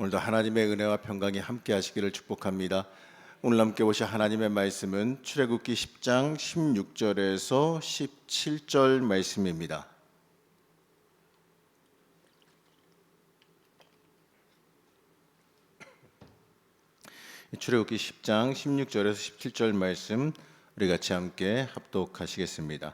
오늘도 하나님의 은혜와 평강이 함께 하시기를 축복합니다. 오늘 함께 보실 하나님의 말씀은 출애굽기 10장 16절에서 17절 말씀입니다. 출애굽기 10장 16절에서 17절 말씀 우리 같이 함께 합독하시겠습니다.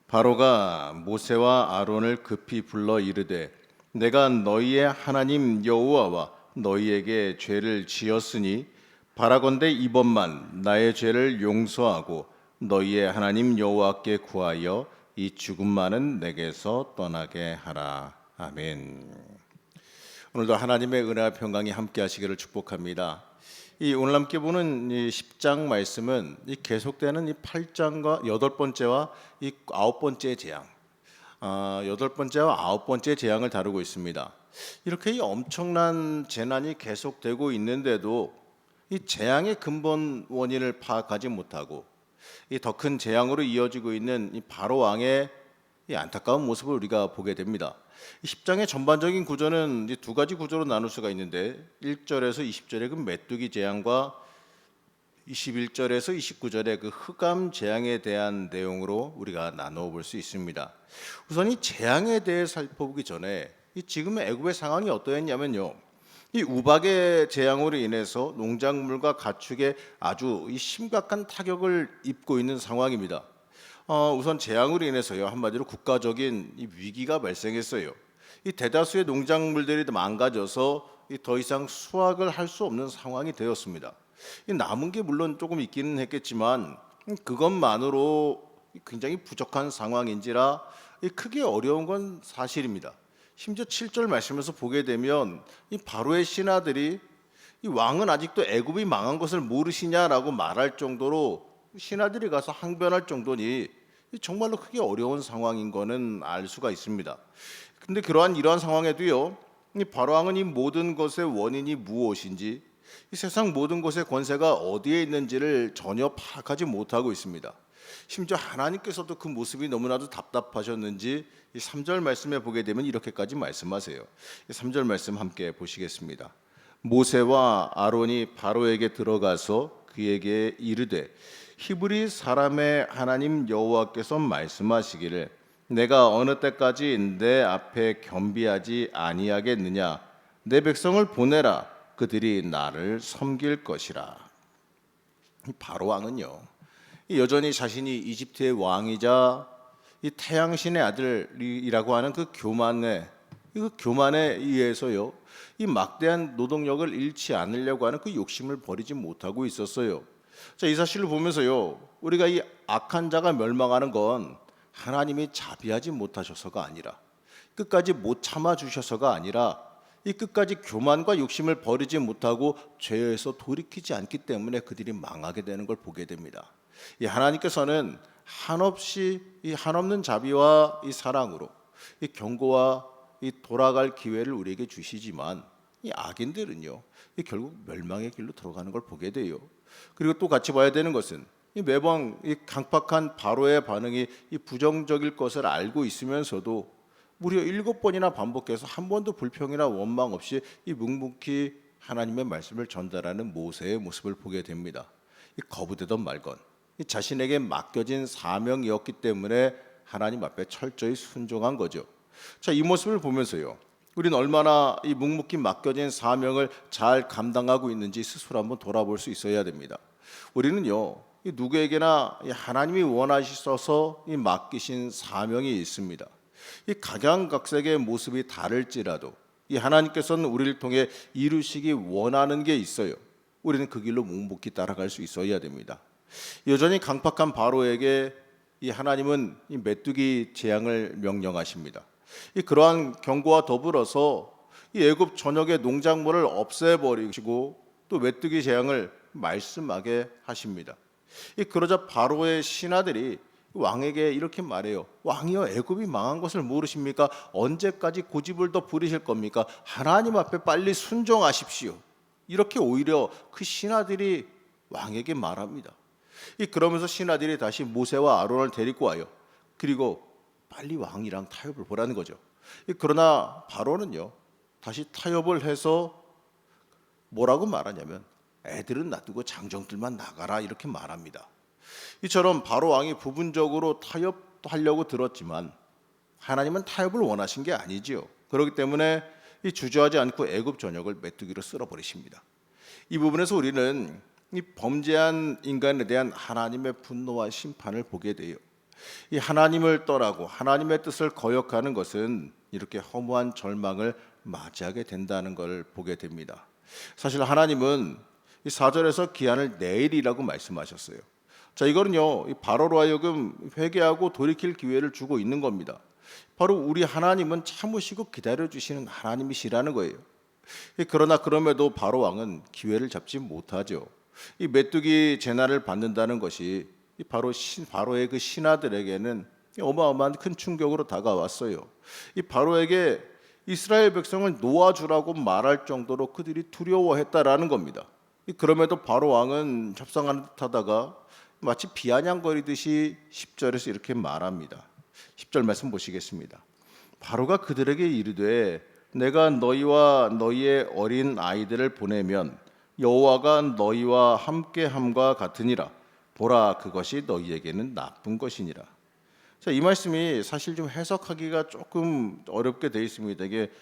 바로가 모세와 아론을 급히 불러 이르되 내가 너희의 하나님 여호와와 너희에게 죄를 지었으니 바라건대 이번만 나의 죄를 용서하고 너희의 하나님 여호와께 구하여 이 죽음만은 내게서 떠나게 하라. 아멘. 오늘도 하나님의 은혜와 평강이 함께 하시기를 축복합니다. 이 오늘 함께 보는 이 10장 말씀은 이 계속되는 이 8장과 8번째와 이 9번째 재앙, 8번째와 9번째 재앙을 다루고 있습니다. 이렇게 이 엄청난 재난이 계속되고 있는데도 이 재앙의 근본 원인을 파악하지 못하고 이 더 큰 재앙으로 이어지고 있는 이 바로 왕의 이 안타까운 모습을 우리가 보게 됩니다. 10장의 전반적인 구조는 두 가지 구조로 나눌 수가 있는데 1절에서 20절의 그 메뚜기 재앙과 21절에서 29절의 그 흑암 재앙에 대한 내용으로 우리가 나누어 볼 수 있습니다. 우선 이 재앙에 대해 살펴보기 전에 이 지금의 애굽의 상황이 어떠했냐면요, 이 우박의 재앙으로 인해서 농작물과 가축에 아주 이 심각한 타격을 입고 있는 상황입니다. 우선 재앙으로 인해서요, 한마디로 국가적인 이 위기가 발생했어요. 이 대다수의 농작물들이 망가져서 더 이상 수확을 할 수 없는 상황이 되었습니다. 이 남은 게 물론 조금 있기는 했겠지만 그것만으로 굉장히 부족한 상황인지라 크게 어려운 건 사실입니다. 심지어 7절 말씀에서 보게 되면 이 바로의 신하들이 이 왕은 아직도 애굽이 망한 것을 모르시냐라고 말할 정도로 신하들이 가서 항변할 정도니 정말로 크게 어려운 상황인 거는 알 수가 있습니다. 근데 이러한 상황에도요, 이 바로 왕은 이 모든 것의 원인이 무엇인지, 이 세상 모든 것의 권세가 어디에 있는지를 전혀 파악하지 못하고 있습니다. 심지어 하나님께서도 그 모습이 너무나도 답답하셨는지 이 3절 말씀에 보게 되면 이렇게까지 말씀하세요. 3절 말씀 함께 보시겠습니다. 모세와 아론이 바로에게 들어가서 그에게 이르되 히브리 사람의 하나님 여호와께서 말씀하시기를 내가 어느 때까지 내 앞에 겸비하지 아니하겠느냐, 내 백성을 보내라, 그들이 나를 섬길 것이라. 바로 왕은요, 여전히 자신이 이집트의 왕이자 이 태양신의 아들이라고 하는 그 교만에 의해서요, 이 막대한 노동력을 잃지 않으려고 하는 그 욕심을 버리지 못하고 있었어요. 자, 이 사실을 보면서요, 우리가 이 악한 자가 멸망하는 건 하나님이 자비하지 못하셔서가 아니라, 끝까지 못 참아 주셔서가 아니라, 이 끝까지 교만과 욕심을 버리지 못하고 죄에서 돌이키지 않기 때문에 그들이 망하게 되는 걸 보게 됩니다. 이 하나님께서는 한없는 자비와 이 사랑으로 이 경고와 이 돌아갈 기회를 우리에게 주시지만 이 악인들은요, 이 결국 멸망의 길로 들어가는 걸 보게 돼요. 그리고 또 같이 봐야 되는 것은 이 매번 이 강팍한 바로의 반응이 이 부정적일 것을 알고 있으면서도 무려 7번이나 반복해서 한 번도 불평이나 원망 없이 이 묵묵히 하나님의 말씀을 전달하는 모세의 모습을 보게 됩니다. 이 거부되던 말건 이 자신에게 맡겨진 사명이었기 때문에 하나님 앞에 철저히 순종한 거죠. 자, 이 모습을 보면서요, 우리는 얼마나 이 묵묵히 맡겨진 사명을 잘 감당하고 있는지 스스로 한번 돌아볼 수 있어야 됩니다. 우리는요, 누구에게나 하나님이 원하셔서 이 맡기신 사명이 있습니다. 이 각양각색의 모습이 다를지라도 이 하나님께서는 우리를 통해 이루시기 원하는 게 있어요. 우리는 그 길로 묵묵히 따라갈 수 있어야 됩니다. 여전히 강팍한 바로에게 이 하나님은 이 메뚜기 재앙을 명령하십니다. 그러한 경고와 더불어서 이 애굽 전역의 농작물을 없애버리시고 또 메뚜기 재앙을 말씀하게 하십니다. 그러자 바로의 신하들이 왕에게 이렇게 말해요. 왕이여, 애굽이 망한 것을 모르십니까? 언제까지 고집을 더 부리실 겁니까? 하나님 앞에 빨리 순종하십시오. 이렇게 오히려 그 신하들이 왕에게 말합니다. 그러면서 신하들이 다시 모세와 아론을 데리고 와요. 그리고 빨리 왕이랑 타협을 보라는 거죠. 그러나 바로는요, 다시 타협을 해서 뭐라고 말하냐면 애들은 놔두고 장정들만 나가라 이렇게 말합니다. 이처럼 바로 왕이 부분적으로 타협하려고 들었지만 하나님은 타협을 원하신 게 아니지요. 그렇기 때문에 이 주저하지 않고 애굽 전역을 메뚜기로 쓸어버리십니다. 이 부분에서 우리는 이 범죄한 인간에 대한 하나님의 분노와 심판을 보게 돼요. 이 하나님을 떠나고 하나님의 뜻을 거역하는 것은 이렇게 허무한 절망을 맞이하게 된다는 걸 보게 됩니다. 사실 하나님은 이 4절에서 기한을 내일이라고 말씀하셨어요. 자, 이거는요, 이 바로로 하여금 회개하고 돌이킬 기회를 주고 있는 겁니다. 바로 우리 하나님은 참으시고 기다려주시는 하나님이시라는 거예요. 그러나 그럼에도 바로 왕은 기회를 잡지 못하죠. 이 메뚜기 재난을 받는다는 것이 바로 바로의 그 신하들에게는 어마어마한 큰 충격으로 다가왔어요. 이 바로에게 이스라엘 백성을 놓아주라고 말할 정도로 그들이 두려워했다라는 겁니다. 그럼에도 바로 왕은 협상하는 듯하다가 마치 비아냥거리듯이 10절에서 이렇게 말합니다. 10절 말씀 보시겠습니다. 바로가 그들에게 이르되 내가 너희와 너희의 어린 아이들을 보내면 여호와가 너희와 함께함과 같으니라. 보라, 그것이 너희에게는 나쁜 것이니라. 자, 이 말씀이 사실 좀 해석하기가 조금 어렵게 돼 있습니다. 이게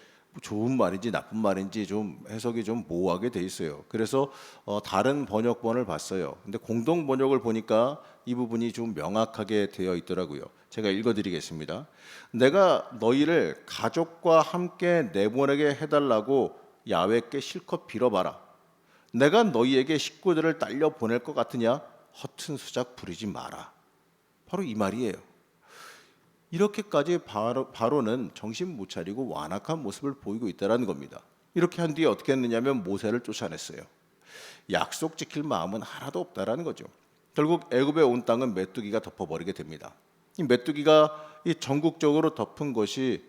좋은 말인지 나쁜 말인지 좀 해석이 좀 모호하게 돼 있어요. 그래서 다른 번역본을 봤어요. 근데 공동 번역을 보니까 이 부분이 좀 명확하게 되어 있더라고요. 제가 읽어드리겠습니다. 내가 너희를 가족과 함께 내보내게 해달라고 야훼께 실컷 빌어봐라. 내가 너희에게 식구들을 딸려 보낼 것 같으냐? 허튼 수작 부리지 마라. 바로 이 말이에요. 이렇게까지 바로는 정신 못 차리고 완악한 모습을 보이고 있다는 겁니다. 이렇게 한 뒤에 어떻게 했느냐면 모세를 쫓아냈어요. 약속 지킬 마음은 하나도 없다라는 거죠. 결국 애굽에 온 땅은 메뚜기가 덮어버리게 됩니다. 이 메뚜기가 이 전국적으로 덮은 것이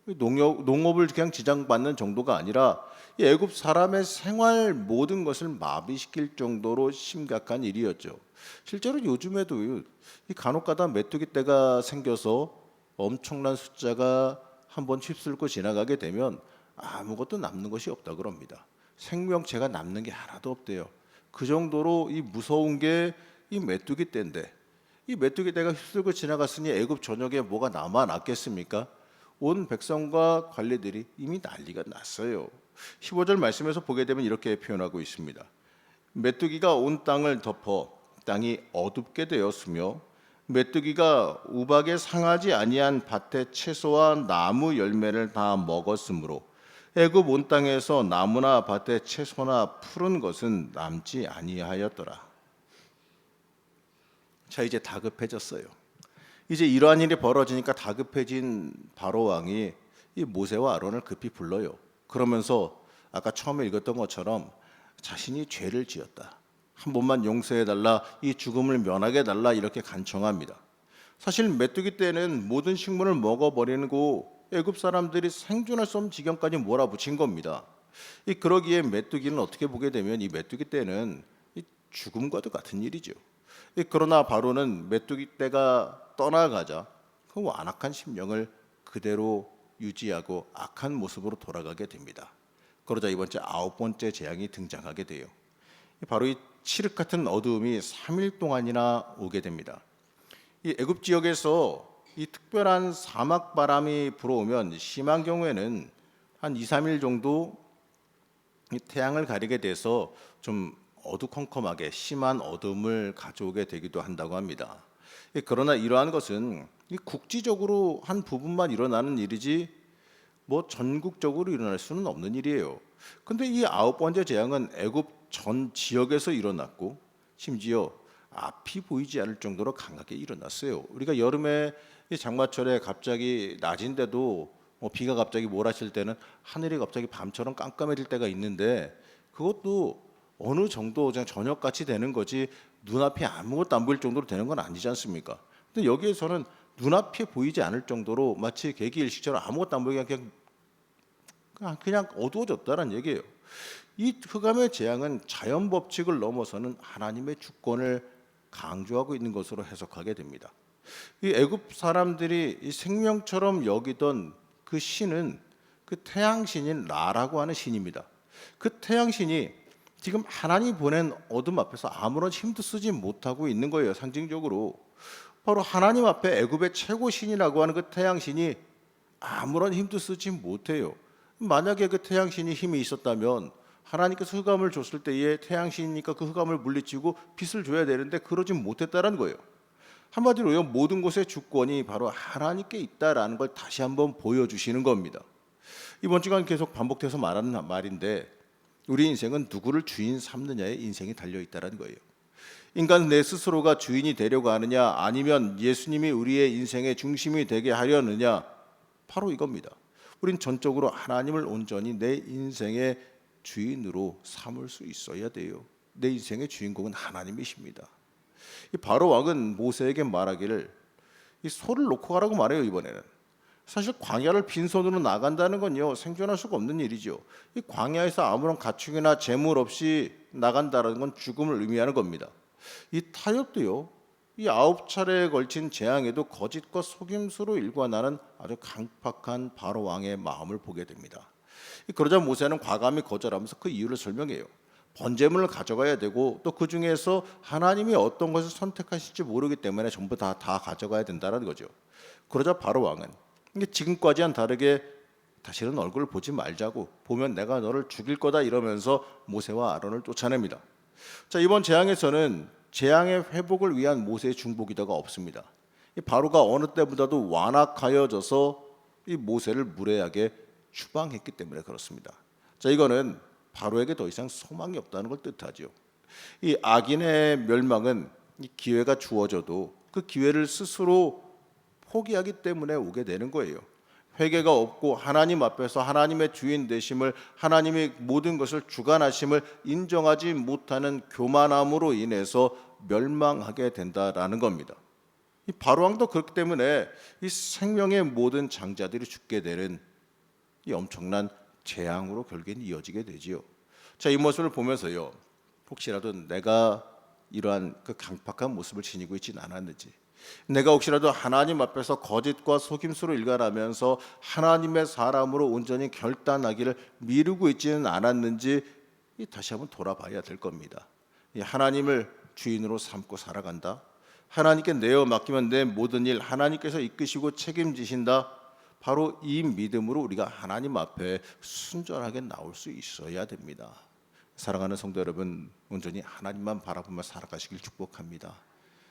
농업을 그냥 지장받는 정도가 아니라 이 애굽 사람의 생활 모든 것을 마비시킬 정도로 심각한 일이었죠. 실제로 요즘에도 이 간혹가다 메뚜기 떼가 생겨서 엄청난 숫자가 한번 휩쓸고 지나가게 되면 아무것도 남는 것이 없다 그럽니다. 생명체가 남는 게 하나도 없대요. 그 정도로 이 무서운 게 이 메뚜기 떼인데, 이 메뚜기 떼가 휩쓸고 지나갔으니 애굽 전역에 뭐가 남아났겠습니까? 온 백성과 관리들이 이미 난리가 났어요. 15절 말씀에서 보게 되면 이렇게 표현하고 있습니다. 메뚜기가 온 땅을 덮어 땅이 어둡게 되었으며 메뚜기가 우박에 상하지 아니한 밭의 채소와 나무 열매를 다 먹었으므로 애굽 온 땅에서 나무나 밭의 채소나 푸른 것은 남지 아니하였더라. 자, 이제 다급해졌어요. 이제 이러한 일이 벌어지니까 다급해진 바로 왕이 이 모세와 아론을 급히 불러요. 그러면서 아까 처음에 읽었던 것처럼 자신이 죄를 지었다, 한 번만 용서해달라, 이 죽음을 면하게 해달라 이렇게 간청합니다. 사실 메뚜기 때는 모든 식물을 먹어버리고 애굽 사람들이 생존할 수 없는 지경까지 몰아붙인 겁니다. 그러기에 메뚜기는 어떻게 보게 되면 이 메뚜기 때는 이 죽음과도 같은 일이죠. 그러나 바로는 메뚜기 떼가 떠나가자 그 완악한 심령을 그대로 유지하고 악한 모습으로 돌아가게 됩니다. 그러자 이번 주 9번째 재앙이 등장하게 돼요. 바로 이 칠흑 같은 어두움이 3일 동안이나 오게 됩니다. 이 애굽 지역에서 이 특별한 사막 바람이 불어오면 심한 경우에는 한 2, 3일 정도 이 태양을 가리게 돼서 좀 어두컴컴하게 심한 어둠을 가져오게 되기도 한다고 합니다. 그러나 이러한 것은 국지적으로 한 부분만 일어나는 일이지 뭐 전국적으로 일어날 수는 없는 일이에요. 근데 이 9번째 재앙은 애굽 전 지역에서 일어났고 심지어 앞이 보이지 않을 정도로 강하게 일어났어요. 우리가 여름에 이 장마철에 갑자기 낮인데도 비가 갑자기 몰아칠 때는 하늘이 갑자기 밤처럼 깜깜해질 때가 있는데 그것도 어느 정도 그냥 저녁같이 되는 거지 눈앞이 아무것도 안 보일 정도로 되는 건 아니지 않습니까? 근데 여기에서는 눈앞이 보이지 않을 정도로 마치 개기일식처럼 아무것도 안 보이게 그냥 어두워졌다는 얘기예요. 이 흑암의 재앙은 자연 법칙을 넘어서는 하나님의 주권을 강조하고 있는 것으로 해석하게 됩니다. 이 애굽 사람들이 이 생명처럼 여기던 그 신은 그 태양신인 라라고 하는 신입니다. 그 태양신이 지금 하나님 보낸 어둠 앞에서 아무런 힘도 쓰지 못하고 있는 거예요. 상징적으로 바로 하나님 앞에 애굽의 최고 신이라고 하는 그 태양신이 아무런 힘도 쓰지 못해요. 만약에 그 태양신이 힘이 있었다면 하나님께서 흑암을 줬을 때에 태양신이니까 그 흑암을 물리치고 빛을 줘야 되는데 그러지 못했다라는 거예요. 한마디로요, 모든 것의 주권이 바로 하나님께 있다라는 걸 다시 한번 보여주시는 겁니다. 이번 주간 계속 반복돼서 말하는 말인데, 우리 인생은 누구를 주인 삼느냐에 인생이 달려 있다라는 거예요. 인간 내 스스로가 주인이 되려고 하느냐, 아니면 예수님이 우리의 인생의 중심이 되게 하려느냐, 바로 이겁니다. 우린 전적으로 하나님을 온전히 내 인생의 주인으로 삼을 수 있어야 돼요. 내 인생의 주인공은 하나님이십니다. 이 바로 왕은 모세에게 말하기를 이 소를 놓고 가라고 말해요. 이번에는 사실 광야를 빈손으로 나간다는 건요, 생존할 수가 없는 일이죠. 이 광야에서 아무런 가축이나 재물 없이 나간다는 건 죽음을 의미하는 겁니다. 이 타협도요, 이 9차례에 걸친 재앙에도 거짓과 속임수로 일관하는 아주 강팍한 바로 왕의 마음을 보게 됩니다. 그러자 모세는 과감히 거절하면서 그 이유를 설명해요. 번제물을 가져가야 되고 또 그 중에서 하나님이 어떤 것을 선택하실지 모르기 때문에 전부 다 가져가야 된다는 거죠. 그러자 바로 왕은 이게 지금까지와는 다르게 다시는 얼굴을 보지 말자고, 보면 내가 너를 죽일 거다 이러면서 모세와 아론을 쫓아냅니다. 자, 이번 재앙에서는 재앙의 회복을 위한 모세의 중보기도가 없습니다. 이 바로가 어느 때보다도 완악하여져서 이 모세를 무례하게 추방했기 때문에 그렇습니다. 자, 이거는 바로에게 더 이상 소망이 없다는 걸 뜻하죠. 이 악인의 멸망은 이 기회가 주어져도 그 기회를 스스로 포기하기 때문에 오게 되는 거예요. 회개가 없고 하나님 앞에서 하나님의 주인 되심을, 하나님의 모든 것을 주관하심을 인정하지 못하는 교만함으로 인해서 멸망하게 된다라는 겁니다. 이 바로왕도 그렇기 때문에 이 생명의 모든 장자들이 죽게 되는 이 엄청난 재앙으로 결국엔 이어지게 되지요. 자, 이 모습을 보면서요, 혹시라도 내가 이러한 그 강팍한 모습을 지니고 있지는 않았는지, 내가 혹시라도 하나님 앞에서 거짓과 속임수로 일관하면서 하나님의 사람으로 온전히 결단하기를 미루고 있지는 않았는지 다시 한번 돌아봐야 될 겁니다. 하나님을 주인으로 삼고 살아간다, 하나님께 내어 맡기면 내 모든 일 하나님께서 이끄시고 책임지신다, 바로 이 믿음으로 우리가 하나님 앞에 순전하게 나올 수 있어야 됩니다. 사랑하는 성도 여러분, 온전히 하나님만 바라보며 살아가시길 축복합니다.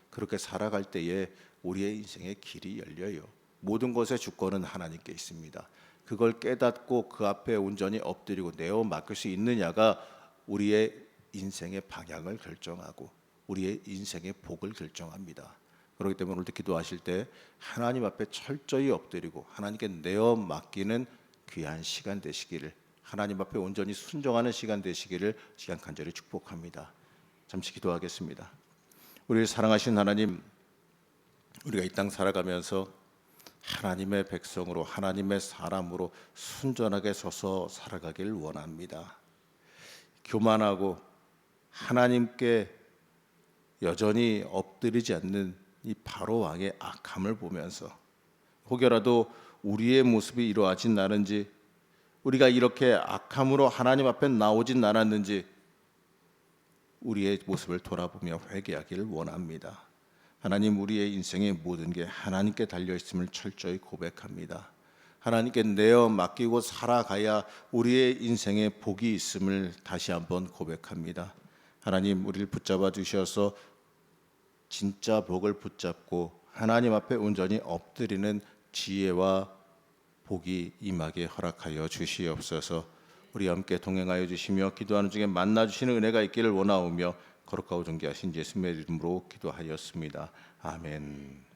그렇게 살아갈 때에 우리의 인생의 길이 열려요. 모든 것의 주권은 하나님께 있습니다. 그걸 깨닫고 그 앞에 온전히 엎드리고 내어 맡길 수 있느냐가 우리의 인생의 방향을 결정하고 우리의 인생의 복을 결정합니다. 그렇기 때문에 오늘도 기도하실 때 하나님 앞에 철저히 엎드리고 하나님께 내어 맡기는 귀한 시간 되시기를, 하나님 앞에 온전히 순종하는 시간 되시기를 시간 간절히 축복합니다. 잠시 기도하겠습니다. 우리를 사랑하신 하나님, 우리가 이 땅 살아가면서 하나님의 백성으로, 하나님의 사람으로 순전하게 서서 살아가길 원합니다. 교만하고 하나님께 여전히 엎드리지 않는 이 바로 왕의 악함을 보면서 혹여라도 우리의 모습이 이러하진 않은지, 우리가 이렇게 악함으로 하나님 앞에 나오진 않았는지 우리의 모습을 돌아보며 회개하기를 원합니다. 하나님, 우리의 인생의 모든 게 하나님께 달려있음을 철저히 고백합니다. 하나님께 내어 맡기고 살아가야 우리의 인생에 복이 있음을 다시 한번 고백합니다. 하나님, 우리를 붙잡아 주셔서 진짜 복을 붙잡고 하나님 앞에 온전히 엎드리는 지혜와 복이 임하게 허락하여 주시옵소서. 우리 함께 동행하여 주시며 기도하는 중에 만나 주시는 은혜가 있기를 원하오며 거룩하고 존귀하신 예수님의 이름으로 기도하였습니다. 아멘.